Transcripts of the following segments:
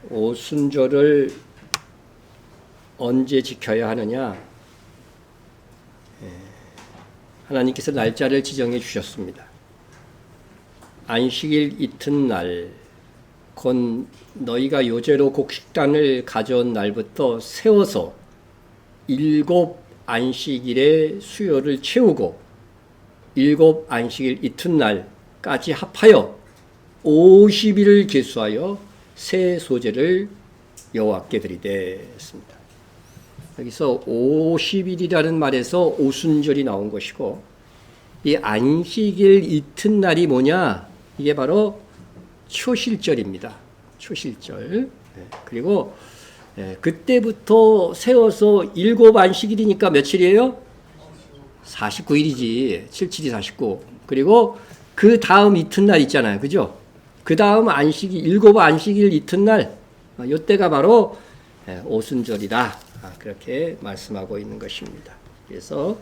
오순절을 언제 지켜야 하느냐? 하나님께서 날짜를 지정해 주셨습니다. 안식일 이튿날, 곧 너희가 요제로 곡식단을 가져온 날부터 세워서 7 안식일의 수요를 채우고 7 안식일 이튿날까지 합하여 50일을 계수하여 새 소제를 여호와께 드리되 했습니다. 여기서 50일이라는 말에서 오순절이 나온 것이고, 이 안식일 이튿날이 뭐냐? 이게 바로 초실절입니다. 초실절. 그리고 그때부터 세워서 7 안식일이니까 며칠이에요? 49일이지. 77이 49. 그리고 그 다음 이튿날 있잖아요. 그죠? 그 다음 안식일, 7 안식일 이튿날, 이때가 바로 오순절이다. 그렇게 말씀하고 있는 것입니다. 그래서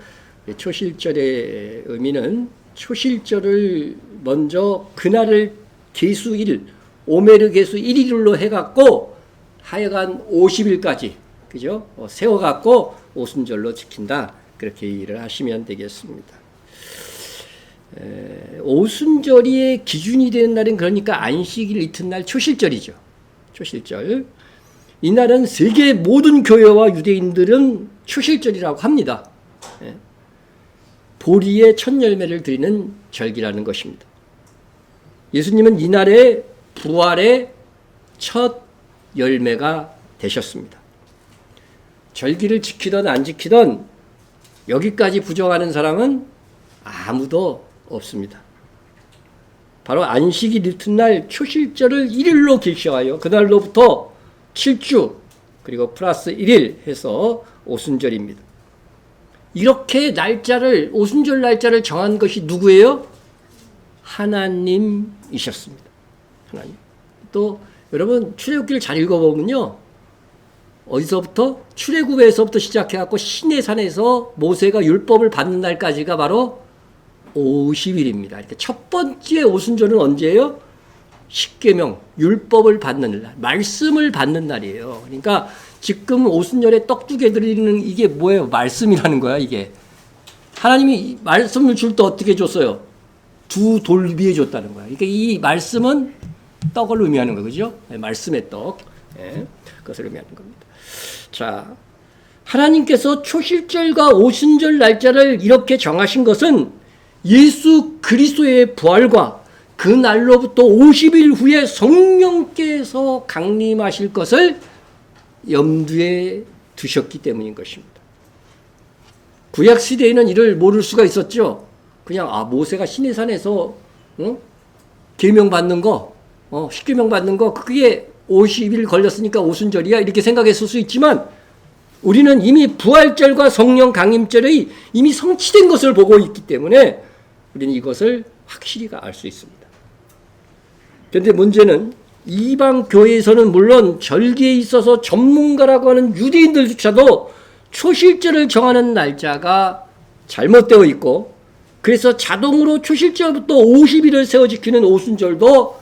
초실절의 의미는 초실절을 먼저 그날을 계수 1, 오메르 계수 1일로 해갖고 하여간 50일까지, 그죠? 세워갖고 오순절로 지킨다. 그렇게 이해를 하시면 되겠습니다. 오순절이 기준이 되는 날은 그러니까 안식일 이튿날 초실절이죠. 초실절. 이날은 세계 모든 교회와 유대인들은 초실절이라고 합니다. 보리의 첫 열매를 드리는 절기라는 것입니다. 예수님은 이날에 부활의 첫 열매가 되셨습니다. 절기를 지키든 안 지키든 여기까지 부정하는 사람은 아무도 없습니다. 바로 안식일 이튿날 초실절을 1일로 계시하여 그날로부터 7주 그리고 플러스 1일 해서 오순절입니다. 이렇게 날짜를, 오순절 날짜를 정한 것이 누구예요? 하나님이셨습니다. 하나님. 또 여러분 출애굽기를 잘 읽어보면요, 어디서부터? 출애굽에서부터 시작해갖고 시내산에서 모세가 율법을 받는 날까지가 바로 50일입니다. 이렇게 첫 번째 오순절은 언제예요? 십계명, 율법을 받는 날, 말씀을 받는 날이에요. 그러니까 지금 오순절에 떡두개 드리는 이게 뭐예요? 말씀이라는 거야, 이게. 하나님이 말씀을 줄 때 어떻게 줬어요? 2 돌비에 줬다는 거야. 그러니까 이 말씀은 떡을 의미하는 거죠. 말씀의 떡. 그것을 의미하는 겁니다. 자, 하나님께서 초실절과 오순절 날짜를 이렇게 정하신 것은 예수 그리스도의 부활과 그 날로부터 50일 후에 성령께서 강림하실 것을 염두에 두셨기 때문인 것입니다. 구약 시대에는 이를 모를 수가 있었죠. 그냥 모세가 시내산에서 계명 받는 거, 십계명 받는 거, 그게 50일 걸렸으니까 오순절이야 이렇게 생각했을 수 있지만, 우리는 이미 부활절과 성령 강림절의 이미 성취된 것을 보고 있기 때문에 우리는 이것을 확실히 알 수 있습니다. 그런데 문제는 이방 교회에서는 물론 절기에 있어서 전문가라고 하는 유대인들조차도 초실절을 정하는 날짜가 잘못되어 있고, 그래서 자동으로 초실절부터 50일을 세워 지키는 오순절도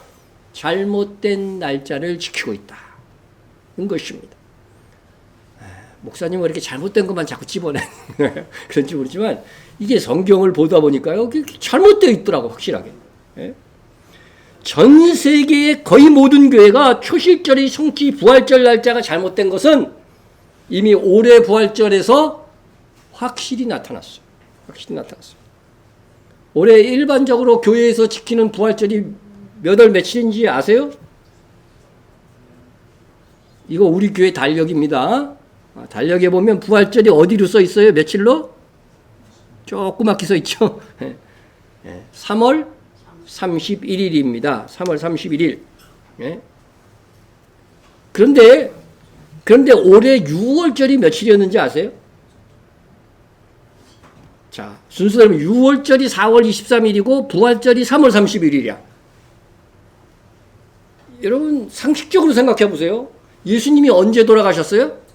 잘못된 날짜를 지키고 있다는 것입니다. 목사님은 이렇게 잘못된 것만 자꾸 집어내 그런지 모르지만 이게 성경을 보다 보니까요, 잘못되어 있더라고, 확실하게. 전 세계의 거의 모든 교회가 초실절의 성취 부활절 날짜가 잘못된 것은 이미 올해 부활절에서 확실히 나타났어요. 확실히 나타났어요. 올해 일반적으로 교회에서 지키는 부활절이 몇 월 며칠인지 아세요? 이거 우리 교회 달력입니다. 달력에 보면 부활절이 어디로 써 있어요? 며칠로? 조그맣게 써 있죠. 3월 31일입니다. 3월 31일. 그런데 올해 6월절이 며칠이었는지 아세요? 자, 순서대로 6월절이 4월 23일이고 부활절이 3월 31일이야. 여러분 상식적으로 생각해 보세요. 예수님이 언제 돌아가셨어요?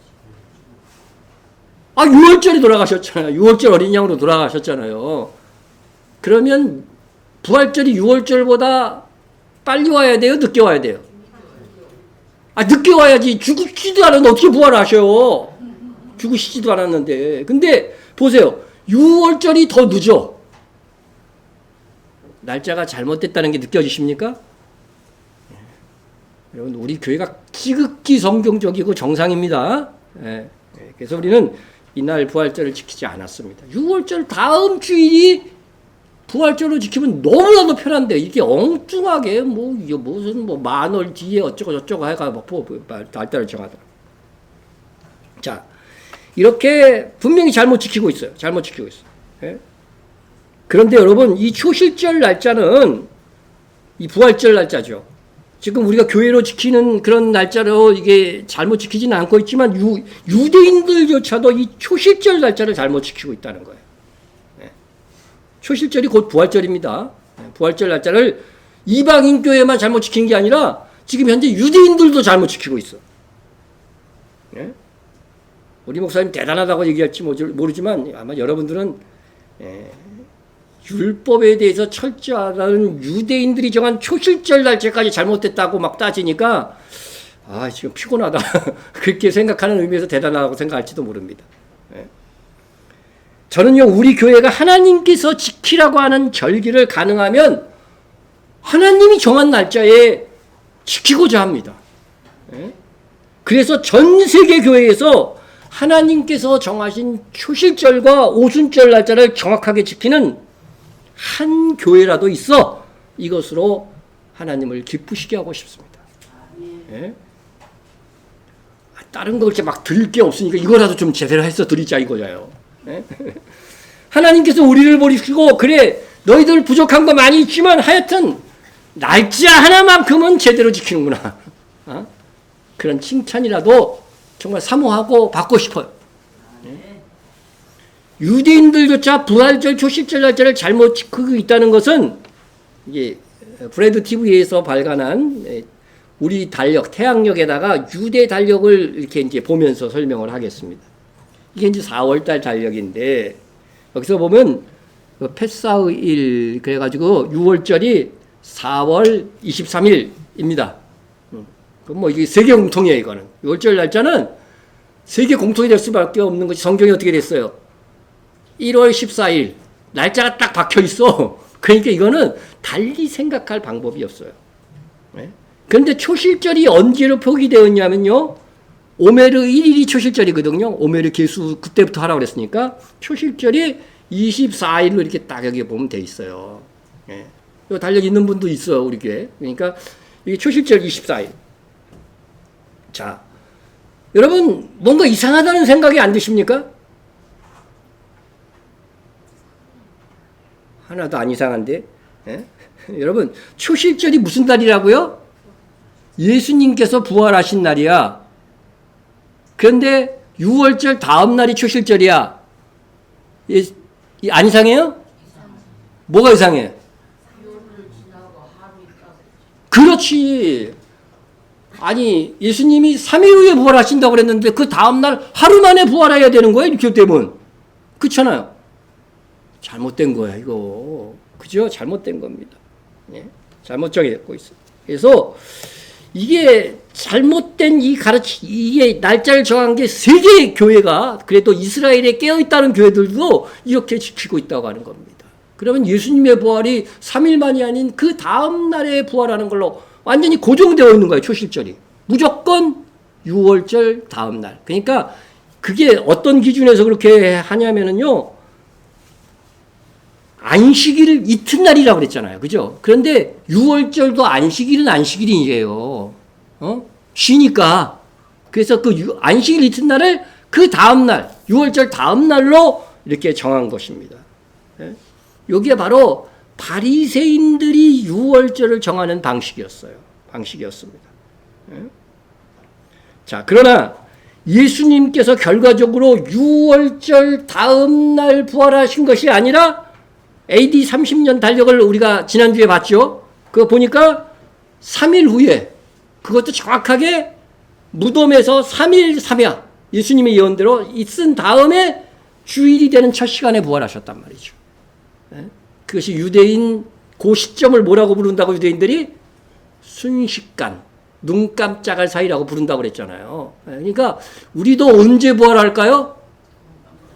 6월절에 돌아가셨잖아요. 6월절 어린 양으로 돌아가셨잖아요. 그러면 부활절이 6월절보다 빨리 와야 돼요? 늦게 와야 돼요? 늦게 와야지. 죽으시지도 않았는데 어떻게 부활하셔요? 죽으시지도 않았는데. 근데 보세요. 6월절이 더 늦어. 날짜가 잘못됐다는 게 느껴지십니까? 여러분, 우리 교회가 지극히 성경적이고 정상입니다. 그래서 우리는 이날 부활절을 지키지 않았습니다. 6월절 다음 주일이 부활절로 지키면 너무나도 편한데, 이게 엉뚱하게 이게 무슨 만월 뒤에 어쩌고 저쩌고 해가 날짜를 정하더라. 자, 이렇게 분명히 잘못 지키고 있어요. 잘못 지키고 있어요. 예? 그런데 여러분, 이 초실절 날짜는 이 부활절 날짜죠. 지금 우리가 교회로 지키는 그런 날짜로 이게 잘못 지키지는 않고 있지만 유대인들조차도 이 초실절 날짜를 잘못 지키고 있다는 거예요. 초실절이 곧 부활절입니다. 부활절 날짜를 이방인 교회만 잘못 지킨 게 아니라 지금 현재 유대인들도 잘못 지키고 있어. 우리 목사님 대단하다고 얘기할지 모르지만 아마 여러분들은 율법에 대해서 철저하다는 유대인들이 정한 초실절 날짜까지 잘못됐다고 막 따지니까 지금 피곤하다. 그렇게 생각하는 의미에서 대단하다고 생각할지도 모릅니다. 저는요, 우리 교회가 하나님께서 지키라고 하는 절기를 가능하면 하나님이 정한 날짜에 지키고자 합니다. 그래서 전 세계 교회에서 하나님께서 정하신 초실절과 오순절 날짜를 정확하게 지키는 한 교회라도 있어 이것으로 하나님을 기쁘시게 하고 싶습니다. 다른 거 이렇게 막 드릴 게 없으니까 이거라도 좀 제대로 해서 드리자 이거예요. 하나님께서 우리를 보시고 그래 너희들 부족한 거 많이 있지만 하여튼 날짜 하나만큼은 제대로 지키는구나. 그런 칭찬이라도 정말 사모하고 받고 싶어요. 유대인들조차 부활절 초실절 날짜를 잘못 지키고 있다는 것은 이게 브레드 TV에서 발간한 우리 달력 태양력에다가 유대 달력을 이렇게 이제 보면서 설명을 하겠습니다. 이게 이제 4월달 달력인데 여기서 보면 패사의 일 그래가지고 6월절이 4월 23일입니다. 그럼 이게 세계 공통이에요. 이거는 6월절 날짜는 세계 공통이 될 수밖에 없는 것이 성경이 어떻게 됐어요? 1월 14일 날짜가 딱 박혀 있어. 그러니까 이거는 달리 생각할 방법이 없어요. 그런데 초실절이 언제로 표기되었냐면요. 오메르 1일이 초실절이거든요. 오메르 계수 그때부터 하라고 그랬으니까 초실절이 24일로 이렇게 딱 여기 보면 돼 있어요. 요 달력 있는 분도 있어요. 우리 교회. 그러니까 이게 초실절 24일. 자, 여러분 뭔가 이상하다는 생각이 안 드십니까? 하나도 안 이상한데. 여러분 초실절이 무슨 달이라고요? 예수님께서 부활하신 날이야. 그런데 6월절 다음 날이 초실절이야. 안 이상해요? 뭐가 이상해? 그렇지. 아니 예수님이 3일 후에 부활하신다고 그랬는데 그 다음 날 하루 만에 부활해야 되는 거예요. 이렇게 되면. 그렇잖아요. 잘못된 거야 이거. 그죠? 잘못된 겁니다. 잘못 정했고 있어요. 그래서 이게 잘못된 이게 날짜를 정한 게 세계 교회가 그래도 이스라엘에 깨어있다는 교회들도 이렇게 지키고 있다고 하는 겁니다. 그러면 예수님의 부활이 3일 만이 아닌 그 다음 날에 부활하는 걸로 완전히 고정되어 있는 거예요. 초실절이. 무조건 6월절 다음 날. 그러니까 그게 어떤 기준에서 그렇게 하냐면은요. 안식일 이튿날이라고 그랬잖아요. 그죠? 그런데 6월절도 안식일은 안식일이에요. 쉬니까. 그래서 그 안식일 이튿날을 그 다음날, 6월절 다음날로 이렇게 정한 것입니다. 여기에 바로 바리새인들이 6월절을 정하는 방식이었습니다. 자, 그러나 예수님께서 결과적으로 6월절 다음날 부활하신 것이 아니라 AD 30년 달력을 우리가 지난주에 봤죠. 그거 보니까 3일 후에 그것도 정확하게 무덤에서 3일 3야 예수님의 예언대로 쓴 다음에 주일이 되는 첫 시간에 부활하셨단 말이죠. 그것이 유대인 그 시점을 뭐라고 부른다고 유대인들이 순식간 눈 깜짝할 사이라고 부른다고 그랬잖아요. 그러니까 우리도 언제 부활할까요?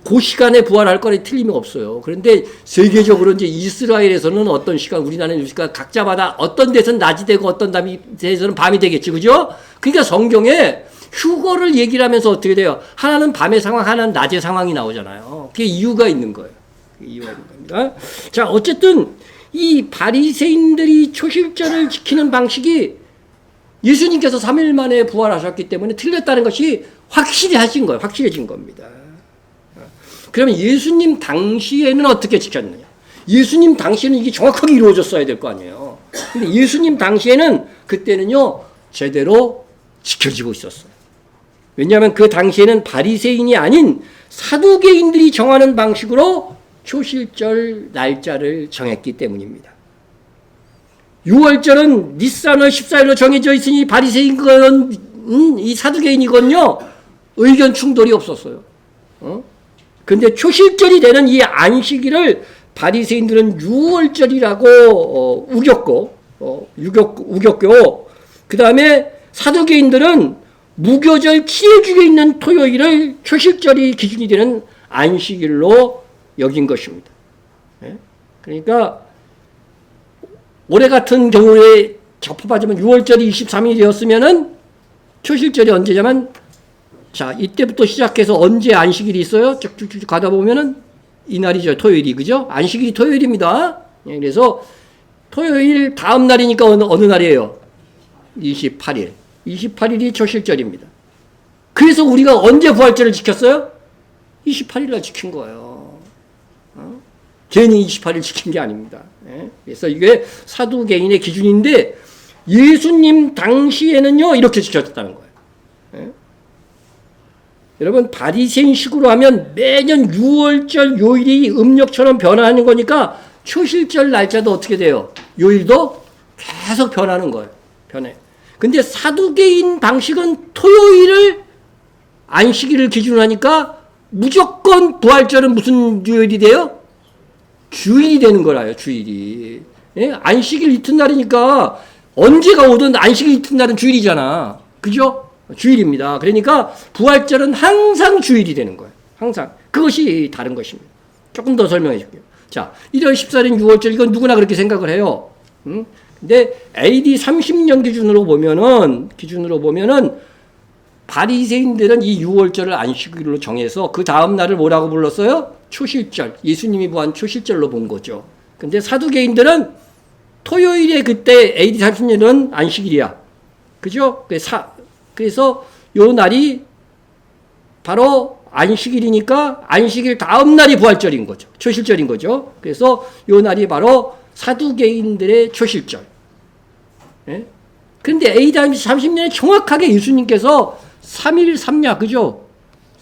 그 시간에 부활할 거에 틀림이 없어요. 그런데 세계적으로 이제 이스라엘에서는 어떤 시간, 우리나라는 시간 각자마다 어떤 데서는 낮이 되고 어떤 데서는 밤이 되겠지, 그죠? 그러니까 성경에 휴거를 얘기를 하면서 어떻게 돼요? 하나는 밤의 상황, 하나는 낮의 상황이 나오잖아요. 그게 이유가 있는 거예요. 이유가 있는 겁니다. 자, 어쨌든 이 바리새인들이 초실절을 지키는 방식이 예수님께서 3일 만에 부활하셨기 때문에 틀렸다는 것이 확실해진 거예요. 확실해진 겁니다. 그러면 예수님 당시에는 어떻게 지켰느냐? 예수님 당시에는 이게 정확하게 이루어졌어야 될 거 아니에요. 근데 예수님 당시에는 그때는요, 제대로 지켜지고 있었어요. 왜냐하면 그 당시에는 바리새인이 아닌 사두개인들이 정하는 방식으로 초실절 날짜를 정했기 때문입니다. 6월절은 니산월 14일로 정해져 있으니 바리새인건 이 사두개인이건요, 의견 충돌이 없었어요. 근데 초실절이 되는 이 안식일을 바리새인들은 6월절이라고 우겼고, 그 다음에 사두개인들은 무교절 7일 중에 있는 토요일을 초실절이 기준이 되는 안식일로 여긴 것입니다. 그러니까 올해 같은 경우에 접합하자면 6월절이 23일이었으면은 초실절이 언제냐면, 자, 이때부터 시작해서 언제 안식일이 있어요? 쭉쭉쭉 가다 보면은 이날이죠. 토요일이, 그죠? 안식일이 토요일입니다. 그래서 토요일 다음 날이니까 어느 날이에요? 28일. 28일이 초실절입니다. 그래서 우리가 언제 부활절을 지켰어요? 28일 날 지킨 거예요. 괜히 28일 지킨 게 아닙니다. 그래서 이게 사두개인의 기준인데 예수님 당시에는요, 이렇게 지켰다는 거예요. 여러분, 바리새인식으로 하면 매년 6월절 요일이 음력처럼 변화하는 거니까 초실절 날짜도 어떻게 돼요? 요일도 계속 변하는 거예요. 변해. 근데 사두개인 방식은 토요일을 안식일을 기준으로 하니까 무조건 부활절은 무슨 요일이 돼요? 주일이 되는 거라요. 주일이. 안식일 이튿날이니까 언제가 오든 안식일 이튿날은 주일이잖아. 그죠? 주일입니다. 그러니까 부활절은 항상 주일이 되는 거예요. 항상. 그것이 다른 것입니다. 조금 더 설명해 줄게요. 자, 1월 14일인 6월절, 이건 누구나 그렇게 생각을 해요. 근데 AD 30년 기준으로 보면은 바리새인들은 이 6월절을 안식일로 정해서 그 다음 날을 뭐라고 불렀어요? 초실절. 예수님이 부활한 초실절로 본 거죠. 근데 사두개인들은 토요일에 그때 AD 30년은 안식일이야. 그죠? 그래서 요 날이 바로 안식일이니까 안식일 다음 날이 부활절인 거죠. 초실절인 거죠. 그래서 요 날이 바로 사두개인들의 초실절. 그런데 AD 30년에 정확하게 예수님께서 3일 3야, 그죠?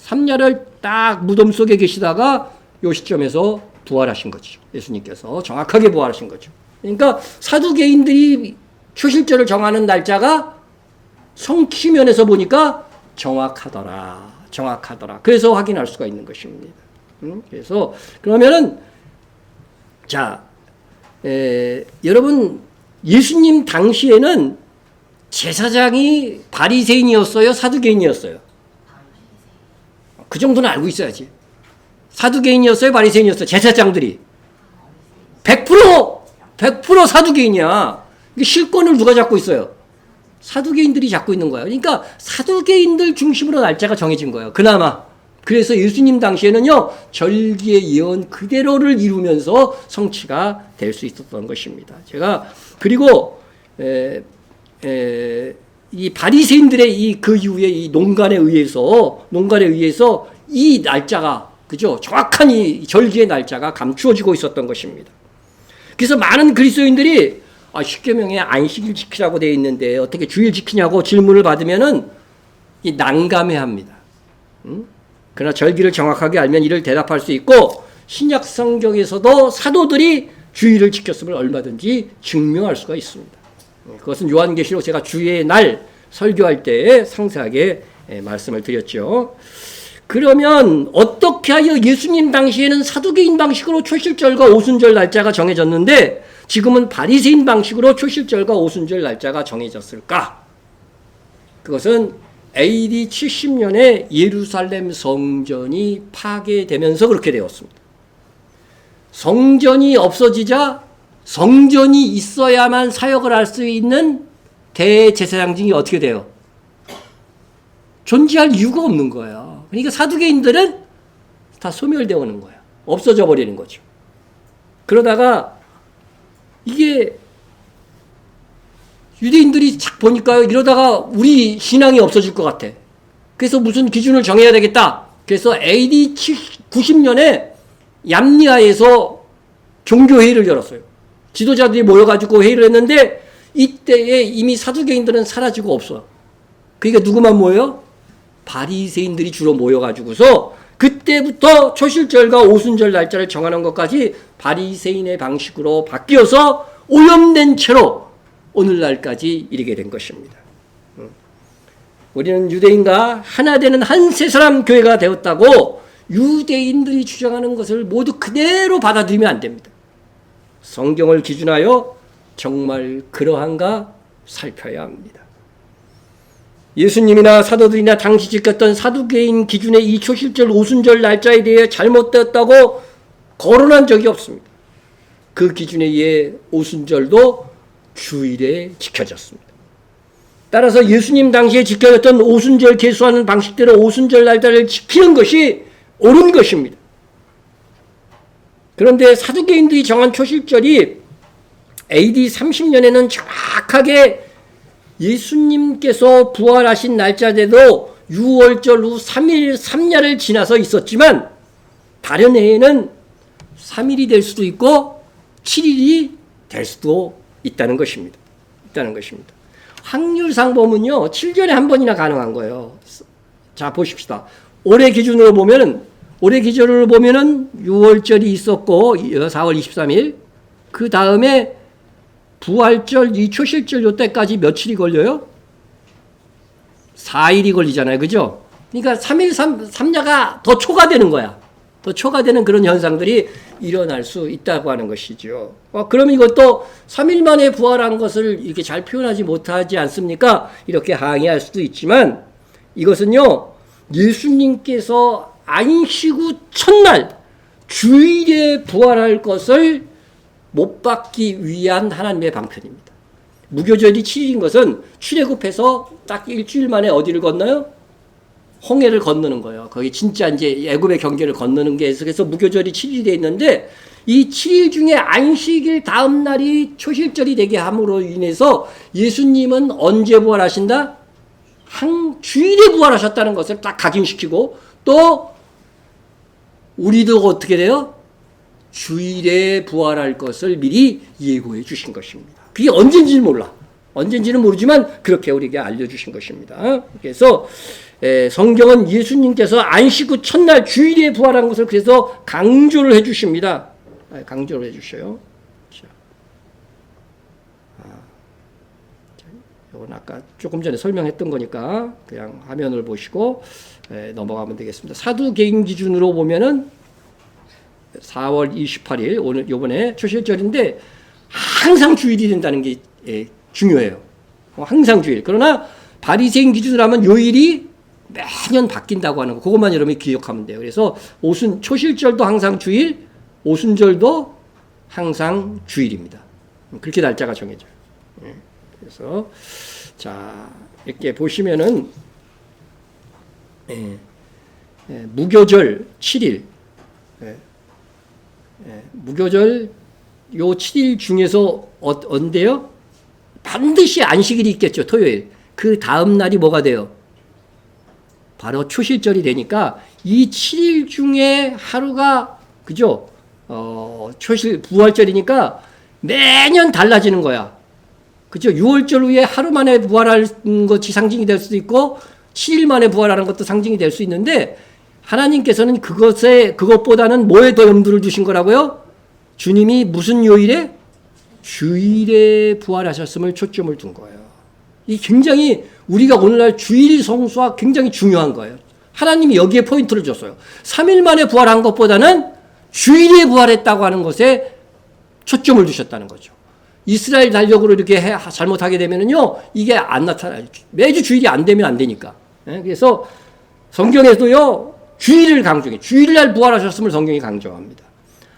3야를 딱 무덤 속에 계시다가 요 시점에서 부활하신 거죠. 예수님께서 정확하게 부활하신 거죠. 그러니까 사두개인들이 초실절을 정하는 날짜가 성취면에서 보니까 정확하더라. 그래서 확인할 수가 있는 것입니다. 그래서 그러면은 자, 여러분, 예수님 당시에는 제사장이 바리새인이었어요? 사두개인이었어요? 그 정도는 알고 있어야지. 사두개인이었어요? 바리새인이었어요? 제사장들이 100% 사두개인이야. 이게 실권을 누가 잡고 있어요? 사두개인들이 잡고 있는 거예요. 그러니까 사두개인들 중심으로 날짜가 정해진 거예요. 그나마. 그래서 예수님 당시에는요, 절기의 예언 그대로를 이루면서 성취가 될 수 있었던 것입니다. 제가 그리고 이 바리새인들의 그 이후에 이 농간에 의해서 이 날짜가, 그죠? 정확한 이 절기의 날짜가 감추어지고 있었던 것입니다. 그래서 많은 그리스도인들이 십계명에 안식일 지키라고 되어 있는데 어떻게 주일 지키냐고 질문을 받으면은 이 난감해합니다. 그러나 절기를 정확하게 알면 이를 대답할 수 있고 신약 성경에서도 사도들이 주일을 지켰음을 얼마든지 증명할 수가 있습니다. 그것은 요한계시록 제가 주의 날 설교할 때 상세하게 말씀을 드렸죠. 그러면 어떻게 하여 예수님 당시에는 사두개인 방식으로 초실절과 오순절 날짜가 정해졌는데 지금은 바리새인 방식으로 초실절과 오순절 날짜가 정해졌을까? 그것은 AD 70년에 예루살렘 성전이 파괴되면서 그렇게 되었습니다. 성전이 없어지자 성전이 있어야만 사역을 할 수 있는 대제사장직이 어떻게 돼요? 존재할 이유가 없는 거예요. 그러니까 사두개인들은 다 소멸되어 오는 거예요. 없어져 버리는 거죠. 그러다가 이게 유대인들이 착 보니까 이러다가 우리 신앙이 없어질 것 같아. 그래서 무슨 기준을 정해야 되겠다. 그래서 AD 90년에 얌리아에서 종교회의를 열었어요. 지도자들이 모여가지고 회의를 했는데 이때에 이미 사두개인들은 사라지고 없어요. 그러니까 누구만 모여요? 바리새인들이 주로 모여가지고서 그때부터 초실절과 오순절 날짜를 정하는 것까지 바리새인의 방식으로 바뀌어서 오염된 채로 오늘날까지 이르게 된 것입니다. 우리는 유대인과 하나 되는 한 세 사람 교회가 되었다고 유대인들이 주장하는 것을 모두 그대로 받아들이면 안 됩니다. 성경을 기준하여 정말 그러한가 살펴야 합니다. 예수님이나 사도들이나 당시 지켰던 사두개인 기준의 이 초실절 오순절 날짜에 대해 잘못되었다고 거론한 적이 없습니다. 그 기준에 의해 오순절도 주일에 지켜졌습니다. 따라서 예수님 당시에 지켜졌던 오순절 계수하는 방식대로 오순절 날짜를 지키는 것이 옳은 것입니다. 그런데 사두개인들이 정한 초실절이 AD 30년에는 정확하게 예수님께서 부활하신 날짜대로 6월절 후 3일 3야를 지나서 있었지만 다른 해에는 3일이 될 수도 있고 7일이 될 수도 있다는 것입니다. 확률상 보면요. 7년에 한 번이나 가능한 거예요. 자, 보십시다. 올해 기준으로 보면은 6월절이 있었고 4월 23일 그 다음에 부활절, 이 초실절 요때까지 며칠이 걸려요? 4일이 걸리잖아요. 그죠? 그러니까 3일 3야가 더 초과되는 거야. 더 초과되는 그런 현상들이 일어날 수 있다고 하는 것이죠. 그러면 이것도 3일 만에 부활한 것을 이렇게 잘 표현하지 못하지 않습니까? 이렇게 항의할 수도 있지만 이것은요. 예수님께서 안식 후 첫날 주일에 부활할 것을 못 받기 위한 하나님의 방편입니다. 무교절이 7일인 것은 출애굽해서 딱 일주일 만에 어디를 건너요? 홍해를 건너는 거예요. 거기 진짜 이제 애굽의 경계를 건너는 게 그래서 무교절이 7일이 돼 있는데 이 7일 중에 안식일 다음 날이 초실절이 되게 함으로 인해서 예수님은 언제 부활하신다? 주일에 부활하셨다는 것을 딱 각인시키고 또 우리도 어떻게 돼요? 주일에 부활할 것을 미리 예고해 주신 것입니다. 그게 언젠지는 몰라. 언젠지는 모르지만 그렇게 우리에게 알려주신 것입니다. 그래서 성경은 예수님께서 안식 후 첫날 주일에 부활한 것을 그래서 강조를 해 주십니다. 강조를 해 주셔요. 이건 아까 조금 전에 설명했던 거니까 그냥 화면을 보시고 넘어가면 되겠습니다. 사두개인 기준으로 보면은 4월 28일 오늘 요번에 초실절인데 항상 주일이 된다는 게 중요해요. 항상 주일. 그러나 바리새인 기준으로 하면 요일이 매년 바뀐다고 하는 거. 그것만 여러분이 기억하면 돼요. 그래서 초실절도 항상 주일, 오순절도 항상 주일입니다. 그렇게 날짜가 정해져요. 그래서 자 이렇게 보시면은 무교절 7일 무교절 요 7일 중에서 언제요? 반드시 안식일이 있겠죠. 토요일. 그 다음 날이 뭐가 돼요? 바로 초실절이 되니까 이 7일 중에 하루가 그죠? 부활절이니까 매년 달라지는 거야. 그죠? 6월절 후에 하루 만에 부활하는 것이 상징이 될 수도 있고 7일 만에 부활하는 것도 상징이 될 수 있는데 하나님께서는 그것보다는 뭐에 더 염두를 두신 거라고요? 주님이 무슨 요일에? 주일에 부활하셨음을 초점을 둔 거예요. 이 굉장히 우리가 오늘날 주일 성수와 굉장히 중요한 거예요. 하나님이 여기에 포인트를 줬어요. 3일 만에 부활한 것보다는 주일에 부활했다고 하는 것에 초점을 두셨다는 거죠. 이스라엘 달력으로 이렇게 잘못하게 되면은요, 이게 안 나타나요. 매주 주일이 안 되면 안 되니까. 그래서 성경에서도요, 주일을 강조해. 주일날 부활하셨음을 성경이 강조합니다.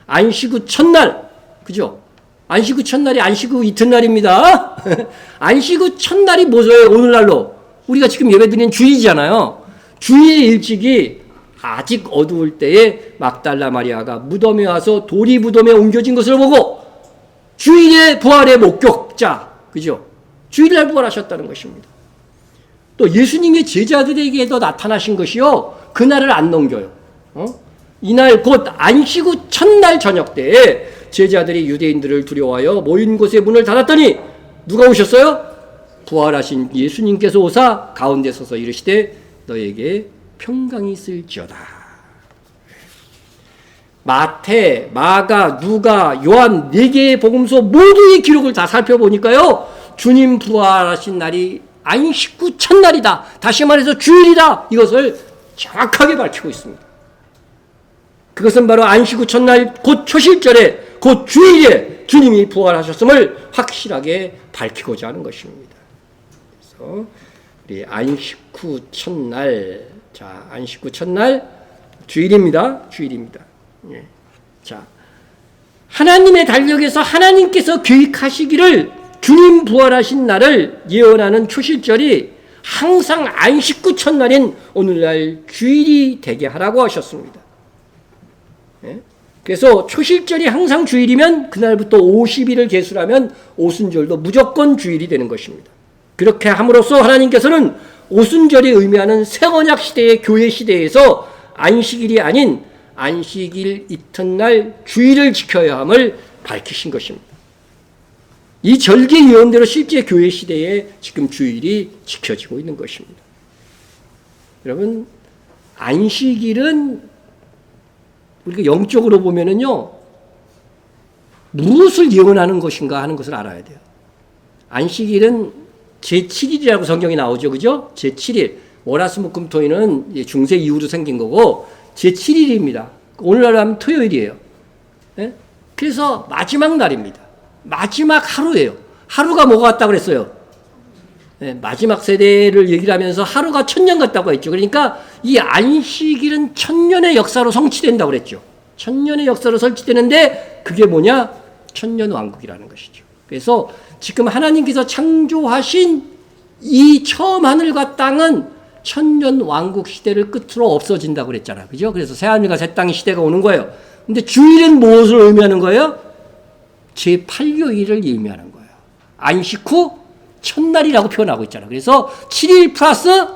안식 후 첫날, 그죠? 안식 후 첫날이 안식 후 이튿날입니다. 안식 후 첫날이 뭐죠? 오늘날로. 우리가 지금 예배드리는 주일이잖아요. 주일 일찍이 아직 어두울 때에 막달라 마리아가 무덤에 와서 돌이 무덤에 옮겨진 것을 보고 주일의 부활의 목격자, 그죠? 주일날 부활하셨다는 것입니다. 또 예수님의 제자들에게도 나타나신 것이요, 그날을 안 넘겨요. 이날 곧 안식 후 첫날 저녁 때에 제자들이 유대인들을 두려워하여 모인 곳에 문을 닫았더니 누가 오셨어요? 부활하신 예수님께서 오사 가운데 서서 이르시되 너에게 평강이 있을지어다. 마태, 마가, 누가, 요한 4개의 복음서 모두의 기록을 다 살펴보니까요, 주님 부활하신 날이 안식 후 첫날이다. 다시 말해서 주일이다. 이것을 정확하게 밝히고 있습니다. 그것은 바로 안식 후 첫날 곧 초실절에 곧 주일에 주님이 부활하셨음을 확실하게 밝히고자 하는 것입니다. 그래서 우리 안식 후 첫날, 자, 안식 후 첫날 주일입니다. 주일입니다. 예. 자, 하나님의 달력에서 하나님께서 계획하시기를 주님 부활하신 날을 예언하는 초실절이 항상 안식 후 첫날인 오늘날 주일이 되게 하라고 하셨습니다. 예? 그래서 초실절이 항상 주일이면 그날부터 50일을 계수하면 오순절도 무조건 주일이 되는 것입니다. 그렇게 함으로써 하나님께서는 오순절이 의미하는 새언약 시대의 교회 시대에서 안식일이 아닌 안식일 이튿날 주일을 지켜야 함을 밝히신 것입니다. 이 절기 예언대로 실제 교회 시대에 지금 주일이 지켜지고 있는 것입니다. 여러분, 안식일은 우리가 영적으로 보면은요, 무엇을 예언하는 것인가 하는 것을 알아야 돼요. 안식일은 제7일이라고 성경이 나오죠. 그죠? 제7일. 월화수목금토일은 중세 이후로 생긴 거고, 제7일입니다. 오늘날 하면 토요일이에요. 네? 그래서 마지막 날입니다. 마지막 하루예요. 하루가 뭐가 같다고 그랬어요? 네, 마지막 세대를 얘기를 하면서 하루가 1000년 같다고 했죠. 그러니까 이 안식일은 1000년의 역사로 성취된다고 그랬죠. 1000년의 역사로 설치되는데 그게 뭐냐? 1000년 왕국이라는 것이죠. 그래서 지금 하나님께서 창조하신 이 처음 하늘과 땅은 1000년 왕국 시대를 끝으로 없어진다고 그랬잖아요. 그죠? 그래서 새하늘과 새 땅의 시대가 오는 거예요. 근데 주일은 무엇을 의미하는 거예요? 제8요일을 의미하는 거예요. 안식 후 첫날이라고 표현하고 있잖아요. 그래서 7일 플러스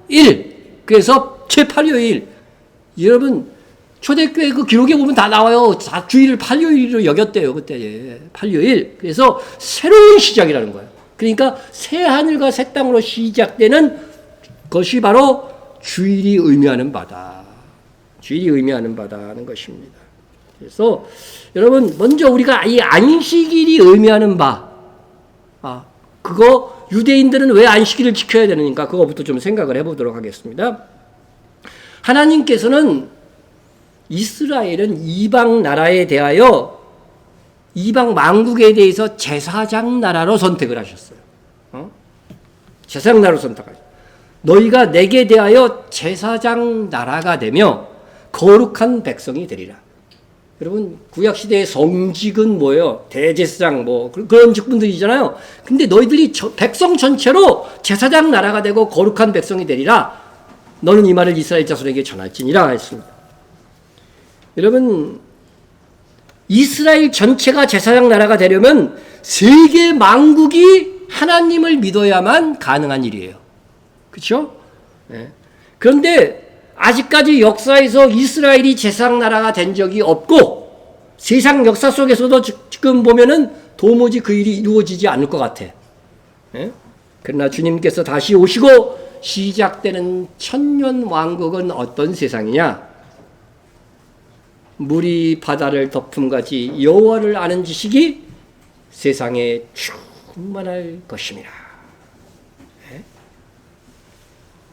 1. 그래서 제8요일. 여러분, 초대교회 그 기록에 보면 다 나와요. 다 주일을 8요일로 여겼대요. 그때 8요일. 그래서 새로운 시작이라는 거예요. 그러니까 새 하늘과 새 땅으로 시작되는 것이 바로 주일이 의미하는 바다. 주일이 의미하는 바다는 것입니다. 그래서 여러분, 먼저 우리가 이 안식일이 의미하는 바, 그거 유대인들은 왜 안식일을 지켜야 되는가, 그거부터 좀 생각을 해보도록 하겠습니다. 하나님께서는 이스라엘은 이방 나라에 대하여 이방 만국에 대해서 제사장 나라로 선택을 하셨어요. 제사장 나라로 선택하셨어요. 너희가 내게 대하여 제사장 나라가 되며 거룩한 백성이 되리라. 여러분, 구약시대의 성직은 뭐예요? 대제사장, 그런 직분들이잖아요. 근데 너희들이 백성 전체로 제사장 나라가 되고 거룩한 백성이 되리라. 너는 이 말을 이스라엘 자손에게 전할지니라 했습니다. 여러분, 이스라엘 전체가 제사장 나라가 되려면 세계 만국이 하나님을 믿어야만 가능한 일이에요. 그렇죠? 네. 그런데 아직까지 역사에서 이스라엘이 제사장 나라가 된 적이 없고 세상 역사 속에서도 지금 보면은 도무지 그 일이 이루어지지 않을 것 같아. 예? 그러나 주님께서 다시 오시고 시작되는 1000년 왕국은 어떤 세상이냐? 물이 바다를 덮음같이 여호와를 아는 지식이 세상에 충만할 것입니다.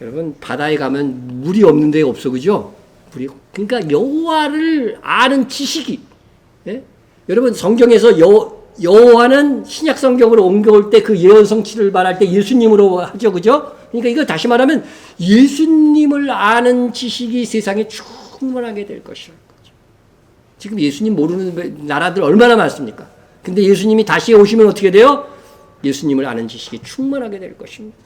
여러분, 바다에 가면 물이 없는 데가 없어, 그죠? 그러니까 여호와를 아는 지식이, 예? 여러분, 성경에서 여호와는 신약 성경으로 옮겨올 때 그 예언 성취를 말할 때 예수님으로 하죠, 그죠? 그러니까 이거 다시 말하면 예수님을 아는 지식이 세상에 충만하게 될 것이라는 거죠. 지금 예수님 모르는 나라들 얼마나 많습니까? 근데 예수님이 다시 오시면 어떻게 돼요? 예수님을 아는 지식이 충만하게 될 것입니다.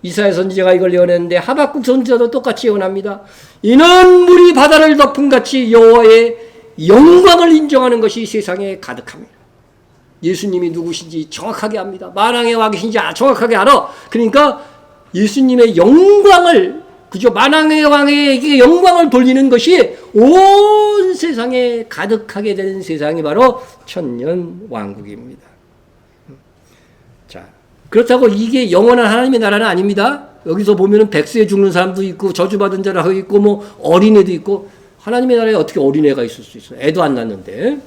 이사야 선지자가 이걸 예언했는데 하박국 선지자도 똑같이 예언합니다. 이는 물이 바다를 덮음같이 여호와의 영광을 인정하는 것이 세상에 가득합니다. 예수님이 누구신지 정확하게 압니다. 만왕의 왕이신지 정확하게 알아. 그러니까 예수님의 영광을, 그죠? 만왕의 왕에게 영광을 돌리는 것이 온 세상에 가득하게 되는 세상이 바로 천년 왕국입니다. 자, 그렇다고 이게 영원한 하나님의 나라는 아닙니다. 여기서 보면은 백세에 죽는 사람도 있고 저주받은 자라고 있고 뭐 어린애도 있고, 하나님의 나라에 어떻게 어린애가 있을 수 있어요? 애도 안 낳는데.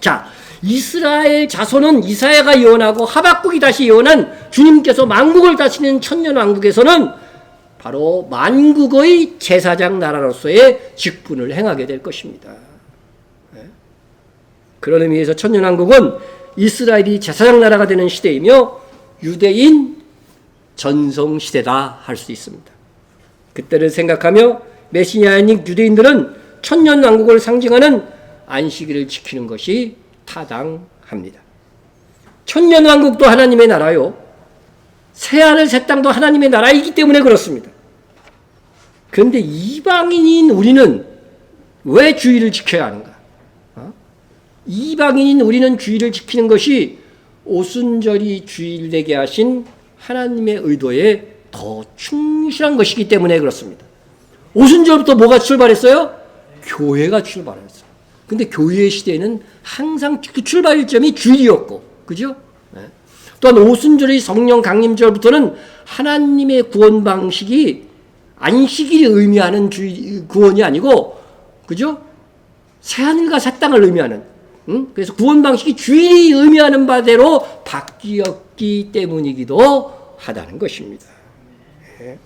자, 이스라엘 자손은 이사야가 예언하고 하박국이 다시 예언한 주님께서 만국을 다스리는 천년 왕국에서는 바로 만국의 제사장 나라로서의 직분을 행하게 될 것입니다. 그런 의미에서 천년 왕국은 이스라엘이 제사장 나라가 되는 시대이며 유대인 전성 시대다 할 수 있습니다. 그때를 생각하며 메시아인 유대인들은 천년 왕국을 상징하는 안식일을 지키는 것이 타당합니다. 천년 왕국도 하나님의 나라요, 새하늘 새 땅도 하나님의 나라이기 때문에 그렇습니다. 그런데 이방인인 우리는 왜 주의를 지켜야 하는가? 이방인인 우리는 주의를 지키는 것이 오순절이 주일 되게 하신 하나님의 의도에 더 충실한 것이기 때문에 그렇습니다. 오순절부터 뭐가 출발했어요? 교회가 출발했어요. 근데 교회의 시대에는 항상 그 출발점이 주일이었고, 그죠? 네. 또한 오순절의 성령 강림절부터는 하나님의 구원 방식이 안식일이 의미하는 구원이 아니고, 그죠? 새하늘과 새 땅을 의미하는, 그래서 구원 방식이 주일이 의미하는 바대로 바뀌었기 때문이기도 하다는 것입니다. 네.